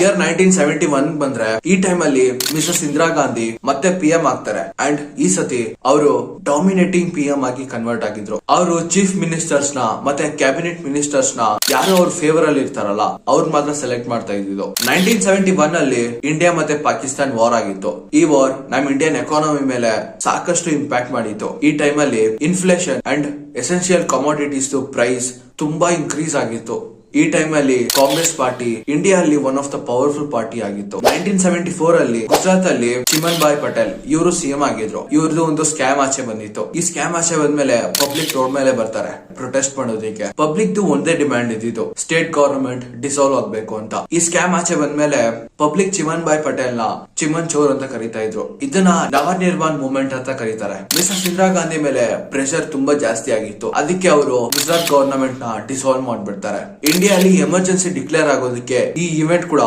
Year 1971 ಬಂದ್ರೆ ಈ time ಅಲ್ಲಿ ಮಿಸಸ್ ಇಂದಿರಾ ಗಾಂಧಿ ಮತ್ತೆ PM ಆಗ್ತಾರೆ. ಅಂಡ್ ಈ ಸತಿ ಅವರು ಡಾಮಿನೇಟಿಂಗ್ PM ಆಗಿ ಕನ್ವರ್ಟ್ ಆಗಿದ್ರು. ಅವರು ಚೀಫ್ ಮಿನಿಸ್ಟರ್ಸ್ ನ ಮತ್ತೆ ಕ್ಯಾಬಿನೆಟ್ ಮಿನಿಸ್ಟರ್ಸ್ ನ ಯಾರು ಅವ್ರ ಫೇವರ್ ಅಲ್ಲಿ ಇರ್ತಾರಲ್ಲ ಅವ್ರ ಮಾತ್ರ ಸೆಲೆಕ್ಟ್ ಮಾಡ್ತಾ ಇದ್ದು. 1971 ಅಲ್ಲಿ ಇಂಡಿಯಾ ಮತ್ತೆ ಪಾಕಿಸ್ತಾನ್ ವಾರ್ ಆಗಿತ್ತು. ಈ ವಾರ್ ನಮ್ ಇಂಡಿಯನ್ ಎಕಾನಮಿ ಮೇಲೆ ಸಾಕಷ್ಟು ಇಂಪ್ಯಾಕ್ಟ್ ಮಾಡಿತ್ತು. ಈ ಟೈಮ್ ಅಲ್ಲಿ inflation and essential commodities price ತುಂಬಾ ಇನ್ಕ್ರೀಸ್ ಆಗಿತ್ತು. ಈ ಟೈಮ್ ಅಲ್ಲಿ ಕಾಂಗ್ರೆಸ್ ಪಾರ್ಟಿ ಇಂಡಿಯಾ ಅಲ್ಲಿ one of the powerful party ಆಗಿತ್ತು. 1974 ಅಲ್ಲಿ ಗುಜರಾತ್ ಅಲ್ಲಿ ಚಿಮನ್ ಭಾಯ್ ಪಟೇಲ್ ಇವರು CM ಆಗಿದ್ರು. ಇವ್ರದ್ದು ಒಂದು ಸ್ಕ್ಯಾಮ್ ಆಚೆ ಬಂದಿತ್ತು. ಈ ಸ್ಕ್ಯಾಮ್ ಆಚೆ ಬಂದ್ಮೇಲೆ ಪಬ್ಲಿಕ್ ರೋಡ್ ಮೇಲೆ ಬರ್ತಾರೆ ಪ್ರೊಟೆಸ್ಟ್ ಮಾಡೋದಕ್ಕೆ. ಪಬ್ಲಿಕ್ ಒಂದೇ ಡಿಮ್ಯಾಂಡ್ ಇದ್ದಿದ್ದು ಸ್ಟೇಟ್ ಗವರ್ನಮೆಂಟ್ ಡಿಸಾಲ್ವ್ ಆಗ್ಬೇಕು ಅಂತ. ಈ ಸ್ಕ್ಯಾಮ್ ಆಚೆ ಬಂದ್ಮೇಲೆ ಪಬ್ಲಿಕ್ ಚಿಮನ್ ಭಾಯ್ ಪಟೇಲ್ ನ ಚಿಮನ್ ಚೋರ್ ಅಂತ ಕರೀತಾ ಇದ್ರು. ಇದನ್ನ ನವನಿರ್ಮಾಣ್ ಮೂವ್ಮೆಂಟ್ ಅಂತ ಕರೀತಾರೆ. ಮಿಸಸ್ ಇಂದಿರಾ ಗಾಂಧಿ ಮೇಲೆ ಪ್ರೆಷರ್ ತುಂಬಾ ಜಾಸ್ತಿ ಆಗಿತ್ತು. ಅದಕ್ಕೆ ಅವರು ಗುಜರಾತ್ ಗವರ್ನಮೆಂಟ್ ನ ಡಿಸಾಲ್ವ್ ಮಾಡ್ಬಿಡ್ತಾರೆ. ಇಂಡಿಯಾ ಅಲ್ಲಿ ಎಮರ್ಜೆನ್ಸಿ ಡಿಕ್ಲೇರ್ ಆಗೋದಕ್ಕೆ ಈ ಇವೆಂಟ್ ಕೂಡ